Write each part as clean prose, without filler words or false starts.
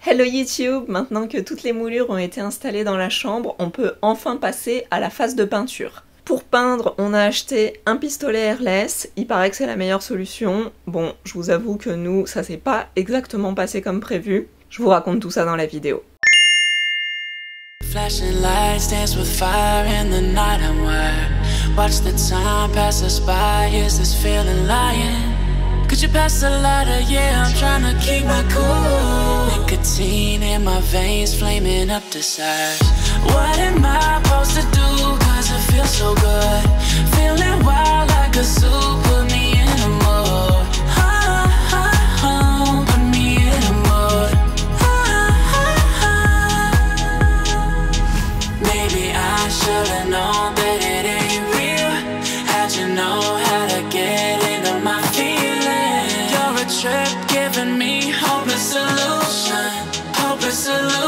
Hello YouTube! Maintenant que toutes les moulures ont été installées dans la chambre, on peut enfin passer à la phase de peinture. Pour peindre, on a acheté un pistolet airless, il paraît que c'est la meilleure solution. Bon, je vous avoue que nous, ça s'est pas exactement passé comme prévu. Je vous raconte tout ça dans la vidéo. Flashing lights dance with fire in the night I'm wired. Watch the time pass us by, is this feeling lying? Could you pass the lighter? Yeah, I'm trying to keep my cool. Nicotine in my veins, flaming up desires. What am I supposed to do? Cause it feels so good. Feeling wild like a zoo, put me in a mood. Put me in a mood. Maybe I should've known that it ain't real. How'd you know how to get into my feelings? You're a trip giving me hopeless solution. Hopeless solution.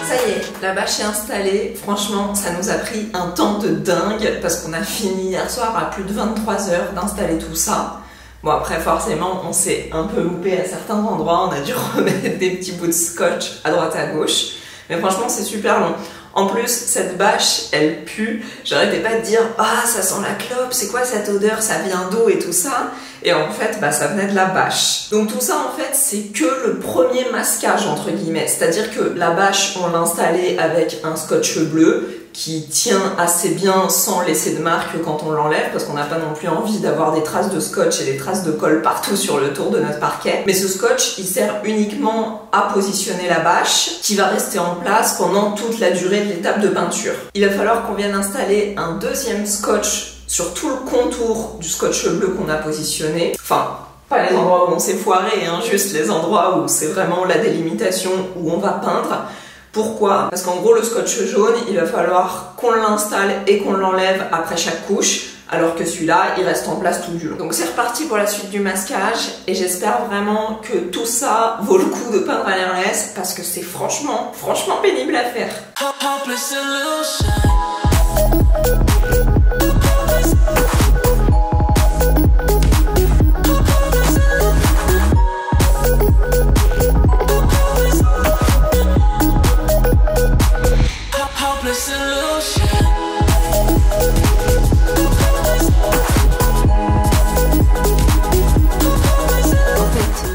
Ça y est, la bâche est installée. Franchement, ça nous a pris un temps de dingue parce qu'on a fini hier soir à plus de 23 h d'installer tout ça. Bon, après, forcément, on s'est un peu loupé à certains endroits. On a dû remettre des petits bouts de scotch à droite à gauche. Mais franchement, c'est super long. En plus, cette bâche, elle pue. J'arrêtais pas de dire « Ah, ça sent la clope, c'est quoi cette odeur, ça vient d'eau et tout ça ?» Et en fait, bah, ça venait de la bâche. Donc tout ça, en fait, c'est que le premier masquage, entre guillemets. C'est-à-dire que la bâche, on l'a installée avec un scotch bleu qui tient assez bien sans laisser de marque quand on l'enlève, parce qu'on n'a pas non plus envie d'avoir des traces de scotch et des traces de colle partout sur le tour de notre parquet. Mais ce scotch, il sert uniquement à positionner la bâche, qui va rester en place pendant toute la durée de l'étape de peinture. Il va falloir qu'on vienne installer un deuxième scotch sur tout le contour du scotch bleu qu'on a positionné. Enfin, pas les endroits où on s'est foiré, hein, juste les endroits où c'est vraiment la délimitation où on va peindre. Pourquoi? Parce qu'en gros, le scotch jaune, il va falloir qu'on l'installe et qu'on l'enlève après chaque couche, alors que celui-là, il reste en place tout du long. Donc c'est reparti pour la suite du masquage, et j'espère vraiment que tout ça vaut le coup de peindre à l'airless, parce que c'est franchement pénible à faire.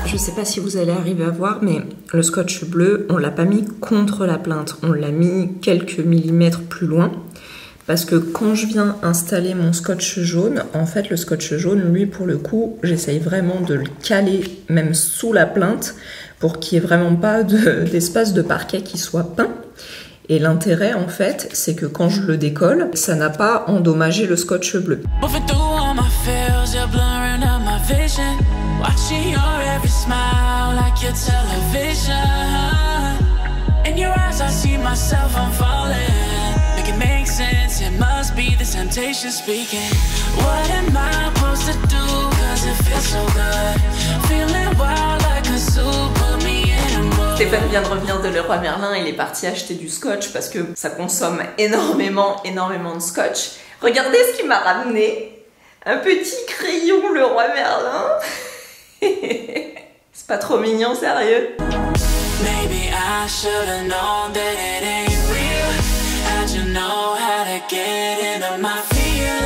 Je sais pas si vous allez arriver à voir, mais le scotch bleu, on l'a pas mis contre la plinthe, on l'a mis quelques millimètres plus loin, parce que quand je viens installer mon scotch jaune, en fait le scotch jaune, lui pour le coup, j'essaye vraiment de le caler même sous la plinthe, pour qu'il n'y ait vraiment pas d'espace de parquet qui soit peint. Et l'intérêt, en fait, c'est que quand je le décolle, ça n'a pas endommagé le scotch bleu. Stéphane vient de revenir de Leroy Merlin, il est parti acheter du scotch parce que ça consomme énormément de scotch. Regardez ce qu'il m'a ramené, un petit crayon Leroy Merlin. C'est pas trop mignon, sérieux. Maybe I should've known that it ain't real. How'd you know how to get into my feelings?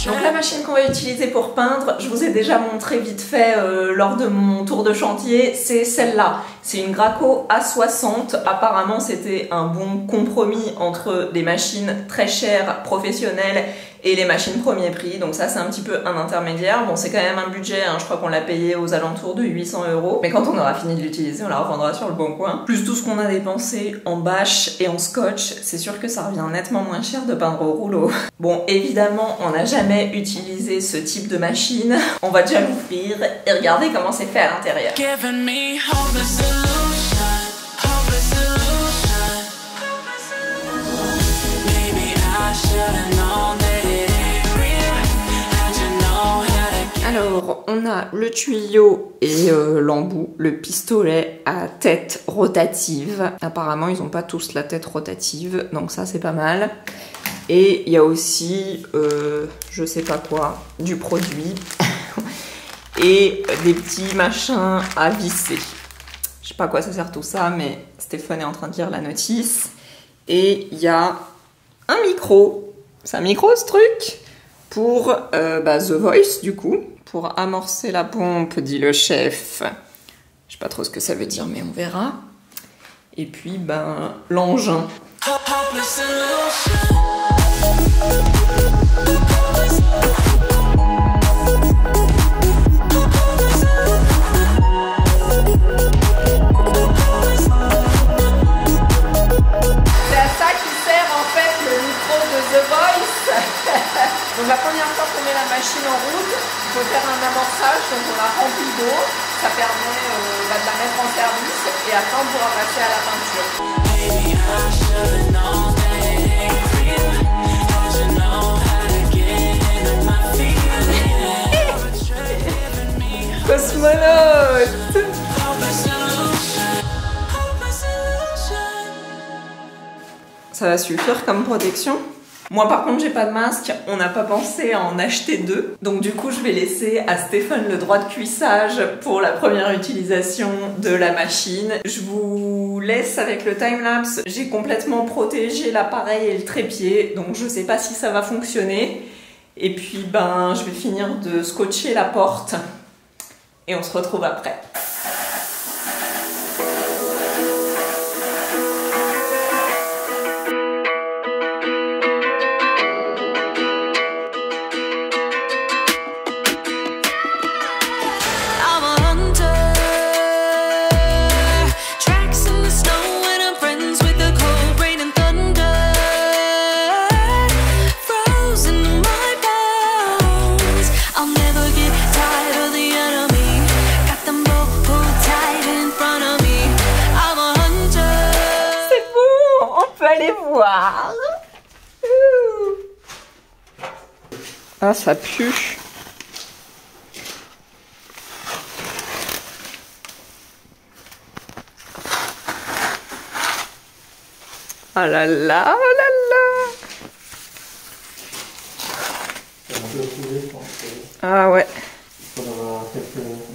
Donc la machine qu'on va utiliser pour peindre, je vous ai déjà montré vite fait lors de mon tour de chantier, c'est celle-là. C'est une Graco A60, apparemment c'était un bon compromis entre des machines très chères, professionnelles, et les machines premier prix, donc ça c'est un petit peu un intermédiaire. Bon, c'est quand même un budget, hein, je crois qu'on l'a payé aux alentours de 800 €, mais quand on aura fini de l'utiliser, on la revendra sur le bon coin. Plus tout ce qu'on a dépensé en bâche et en scotch, c'est sûr que ça revient nettement moins cher de peindre au rouleau. Bon, évidemment, on n'a jamais utilisé ce type de machine. On va déjà l'ouvrir et regarder comment c'est fait à l'intérieur. Alors, on a le tuyau et l'embout, le pistolet à tête rotative. Apparemment, ils n'ont pas tous la tête rotative, donc ça c'est pas mal. Et il y a aussi, je sais pas quoi, du produit et des petits machins à visser. Je sais pas à quoi ça sert tout ça, mais Stéphane est en train de lire la notice. Et il y a un micro. C'est un micro ce truc pour The Voice du coup. Pour amorcer la pompe, dit le chef. Je sais pas trop ce que ça veut dire, mais on verra. Et puis, l'engin. Donc la première fois qu'on met la machine en route, il faut faire un amorçage, donc on la remplit d'eau, ça permet de la mettre en service et après on pourra passer à la peinture. Cosmonaute! Ça va suffire comme protection? Moi par contre j'ai pas de masque, on n'a pas pensé à en acheter 2. Donc du coup je vais laisser à Stéphane le droit de cuissage pour la première utilisation de la machine. Je vous laisse avec le timelapse. J'ai complètement protégé l'appareil et le trépied, donc je sais pas si ça va fonctionner. Et puis je vais finir de scotcher la porte et on se retrouve après. Voir. Ah, ça pue. Ah là là, oh là là. Ah ouais.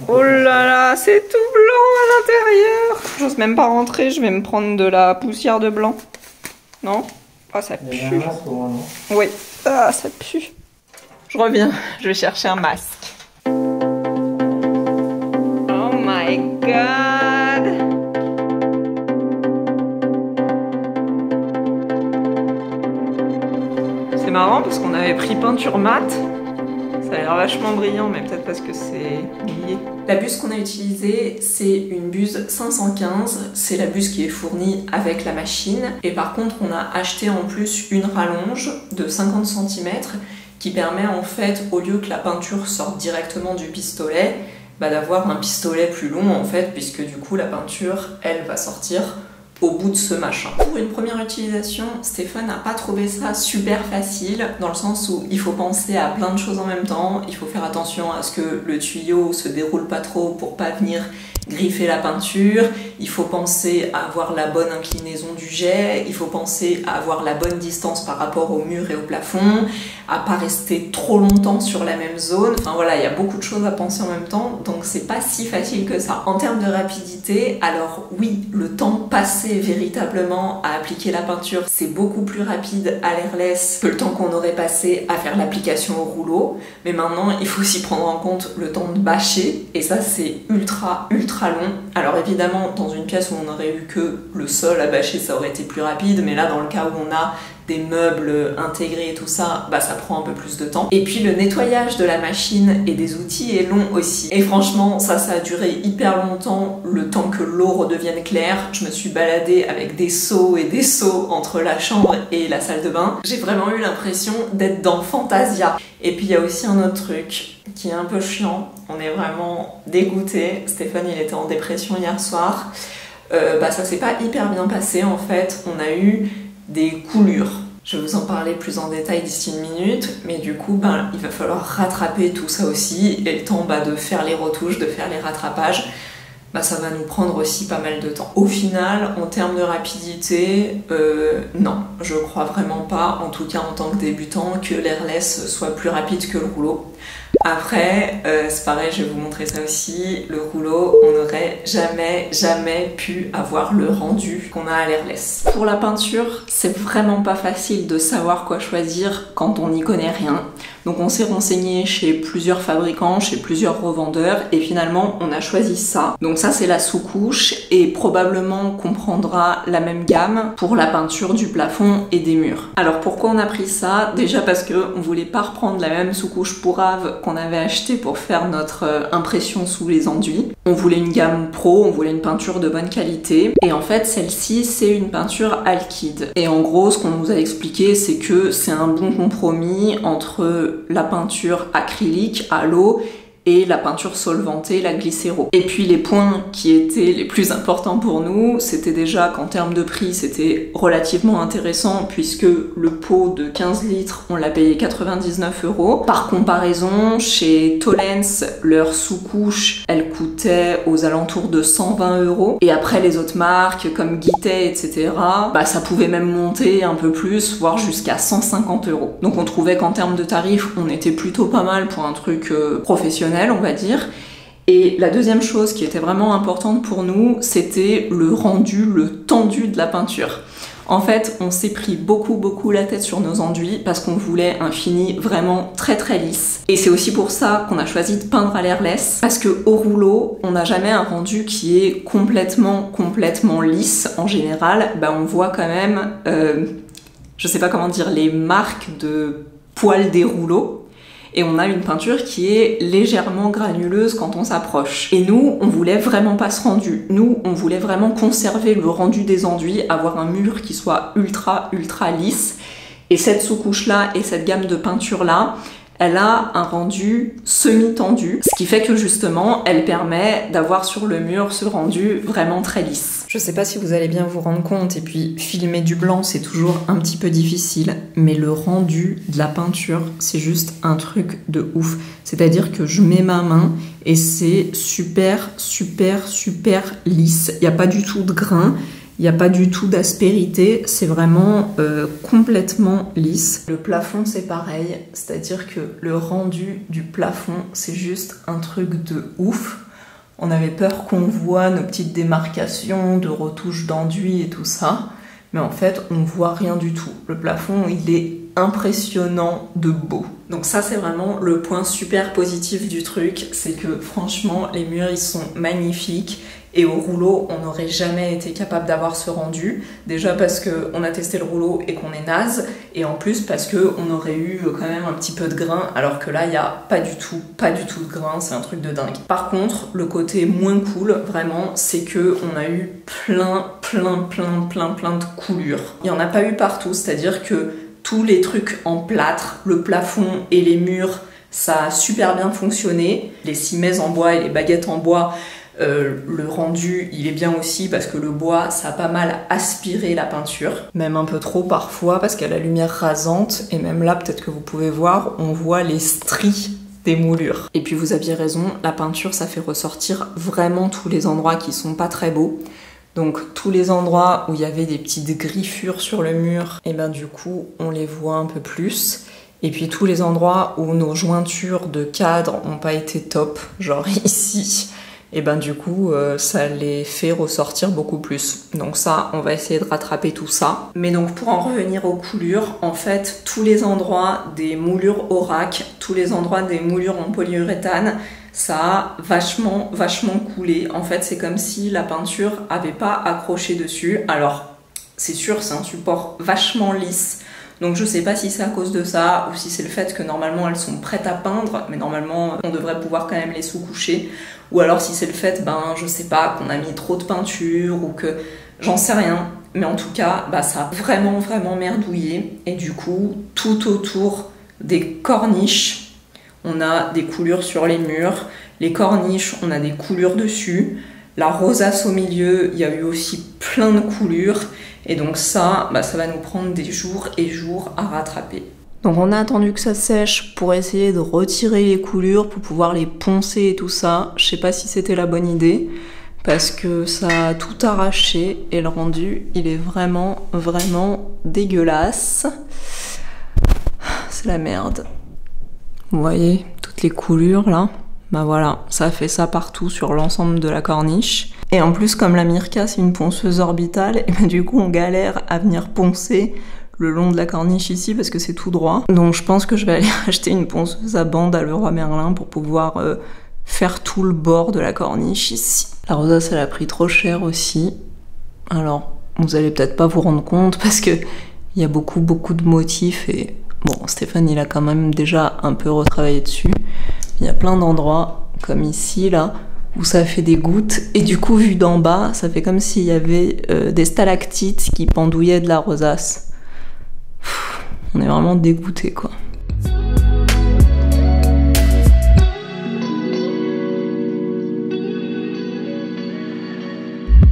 Oh là là, c'est tout blanc à l'intérieur. J'ose même pas rentrer, je vais me prendre de la poussière de blanc. Non? Ah, ça pue. Oui, ah, ça pue. Je reviens, je vais chercher un masque. Oh my god! C'est marrant parce qu'on avait pris peinture mat. Ça a l'air vachement brillant, mais peut-être parce que c'est lié. La buse qu'on a utilisée, c'est une buse 515. C'est la buse qui est fournie avec la machine. Et par contre, on a acheté en plus une rallonge de 50 cm qui permet en fait, au lieu que la peinture sorte directement du pistolet, d'avoir un pistolet plus long en fait, puisque du coup la peinture, elle va sortir au bout de ce machin. Pour une première utilisation, Stéphane n'a pas trouvé ça super facile, dans le sens où il faut penser à plein de choses en même temps, il faut faire attention à ce que le tuyau se déroule pas trop pour pas venir griffer la peinture, il faut penser à avoir la bonne inclinaison du jet, il faut penser à avoir la bonne distance par rapport au mur et au plafond, à pas rester trop longtemps sur la même zone, enfin voilà, il y a beaucoup de choses à penser en même temps, donc c'est pas si facile que ça. En termes de rapidité, alors oui, le temps passé véritablement à appliquer la peinture, c'est beaucoup plus rapide à l'airless que le temps qu'on aurait passé à faire l'application au rouleau, mais maintenant il faut aussi prendre en compte le temps de bâcher, et ça c'est ultra long. Alors évidemment, dans une pièce où on aurait eu que le sol à bâcher, ça aurait été plus rapide, mais là dans le cas où on a des meubles intégrés et tout ça, ça prend un peu plus de temps. Et puis le nettoyage de la machine et des outils est long aussi. Et franchement, ça a duré hyper longtemps, le temps que l'eau redevienne claire. Je me suis baladée avec des seaux et des seaux entre la chambre et la salle de bain. J'ai vraiment eu l'impression d'être dans Fantasia. Et puis il y a aussi un autre truc qui est un peu chiant. On est vraiment dégoûté. Stéphane, il était en dépression hier soir. Ça s'est pas hyper bien passé en fait. On a eu des coulures. Je vais vous en parler plus en détail d'ici une minute, mais du coup, il va falloir rattraper tout ça aussi, et le temps de faire les retouches, de faire les rattrapages, ça va nous prendre aussi pas mal de temps. Au final, en termes de rapidité, non, je crois vraiment pas, en tout cas en tant que débutant, que l'airless soit plus rapide que le rouleau. Après, c'est pareil, je vais vous montrer ça aussi. Le rouleau, on n'aurait jamais pu avoir le rendu qu'on a à l'airless. Pour la peinture, c'est vraiment pas facile de savoir quoi choisir quand on n'y connaît rien. Donc on s'est renseigné chez plusieurs fabricants, chez plusieurs revendeurs et finalement on a choisi ça. Donc ça c'est la sous-couche et probablement qu'on prendra la même gamme pour la peinture du plafond et des murs. Alors pourquoi on a pris ça? Déjà parce qu'on voulait pas reprendre la même sous-couche pourrave qu'on avait acheté pour faire notre impression sous les enduits. On voulait une gamme pro, on voulait une peinture de bonne qualité et en fait celle-ci c'est une peinture alkyd. Et en gros ce qu'on nous a expliqué c'est que c'est un bon compromis entre la peinture acrylique à l'eau et la peinture solvantée, la glycéro. Et puis les points qui étaient les plus importants pour nous, c'était déjà qu'en termes de prix, c'était relativement intéressant puisque le pot de 15 litres, on l'a payé 99 €. Par comparaison, chez Tollens, leur sous-couche, elle coûtait aux alentours de 120 €. Et après les autres marques comme Guittet, etc., bah ça pouvait même monter un peu plus, voire jusqu'à 150 €. Donc on trouvait qu'en termes de tarifs, on était plutôt pas mal pour un truc professionnel, on va dire. Et la deuxième chose qui était vraiment importante pour nous, c'était le rendu, le tendu de la peinture. En fait, on s'est pris beaucoup la tête sur nos enduits parce qu'on voulait un fini vraiment très lisse. Et c'est aussi pour ça qu'on a choisi de peindre à l'airless, parce que au rouleau, on n'a jamais un rendu qui est complètement lisse. En général, bah on voit quand même, je sais pas comment dire, les marques de poils des rouleaux. Et on a une peinture qui est légèrement granuleuse quand on s'approche. Et nous, on voulait vraiment pas ce rendu. Nous, on voulait vraiment conserver le rendu des enduits, avoir un mur qui soit ultra lisse. Et cette sous-couche-là et cette gamme de peinture-là, elle a un rendu semi-tendu, ce qui fait que justement, elle permet d'avoir sur le mur ce rendu vraiment très lisse. Je sais pas si vous allez bien vous rendre compte, et puis filmer du blanc c'est toujours un petit peu difficile, mais le rendu de la peinture, c'est juste un truc de ouf. C'est-à-dire que je mets ma main et c'est super lisse. Il n'y a pas du tout de grain. Il n'y a pas du tout d'aspérité, c'est vraiment complètement lisse. Le plafond c'est pareil, c'est-à-dire que le rendu du plafond c'est juste un truc de ouf. On avait peur qu'on voit nos petites démarcations de retouches d'enduit et tout ça, mais en fait on voit rien du tout. Le plafond il est impressionnant de beau. Donc ça c'est vraiment le point super positif du truc, c'est que franchement les murs ils sont magnifiques. Et au rouleau, on n'aurait jamais été capable d'avoir ce rendu. Déjà parce qu'on a testé le rouleau et qu'on est naze. Et en plus parce qu'on aurait eu quand même un petit peu de grain. Alors que là, il n'y a pas du tout de grain. C'est un truc de dingue. Par contre, le côté moins cool, vraiment, c'est qu'on a eu plein de coulures. Il n'y en a pas eu partout. C'est-à-dire que tous les trucs en plâtre, le plafond et les murs, ça a super bien fonctionné. Les cimaises en bois et les baguettes en bois, le rendu il est bien aussi parce que le bois ça a pas mal aspiré la peinture, même un peu trop parfois parce qu'à la lumière rasante, et même là peut-être que vous pouvez voir, on voit les stries des moulures. Et puis vous aviez raison, la peinture ça fait ressortir vraiment tous les endroits qui sont pas très beaux. Donc tous les endroits où il y avait des petites griffures sur le mur, et ben du coup on les voit un peu plus. Et puis tous les endroits où nos jointures de cadre ont pas été top, genre ici, et ben du coup ça les fait ressortir beaucoup plus. Donc ça, on va essayer de rattraper tout ça. Mais donc pour en revenir aux coulures, en fait tous les endroits des moulures Aurac, tous les endroits des moulures en polyuréthane, ça a vachement coulé. En fait c'est comme si la peinture avait pas accroché dessus. Alors c'est sûr, c'est un support vachement lisse. Donc je sais pas si c'est à cause de ça ou si c'est le fait que normalement elles sont prêtes à peindre, mais normalement on devrait pouvoir quand même les sous-coucher. Ou alors si c'est le fait, ben je sais pas, qu'on a mis trop de peinture ou que j'en sais rien. Mais en tout cas, bah, ça a vraiment merdouillé. Et du coup, tout autour des corniches, on a des coulures sur les murs. Les corniches, on a des coulures dessus. La rosace au milieu, il y a eu aussi plein de coulures. Et donc ça, bah, ça va nous prendre des jours et jours à rattraper. Donc on a attendu que ça sèche pour essayer de retirer les coulures, pour pouvoir les poncer et tout ça. Je sais pas si c'était la bonne idée, parce que ça a tout arraché et le rendu, il est vraiment dégueulasse. C'est la merde. Vous voyez, toutes toutes les coulures là. Bah voilà, ça fait ça partout sur l'ensemble de la corniche. Et en plus, comme la Mirka c'est une ponceuse orbitale, et bah du coup on galère à venir poncer le long de la corniche ici parce que c'est tout droit. Donc je pense que je vais aller acheter une ponceuse à bande à Leroy Merlin pour pouvoir faire tout le bord de la corniche ici. La rosace elle a pris trop cher aussi. Alors vous allez peut-être pas vous rendre compte parce que il y a beaucoup de motifs et bon, Stéphane il a quand même déjà un peu retravaillé dessus. Il y a plein d'endroits, comme ici, là, où ça fait des gouttes. Et du coup, vu d'en bas, ça fait comme s'il y avait des stalactites qui pendouillaient de la rosace. On est vraiment dégoûtés, quoi.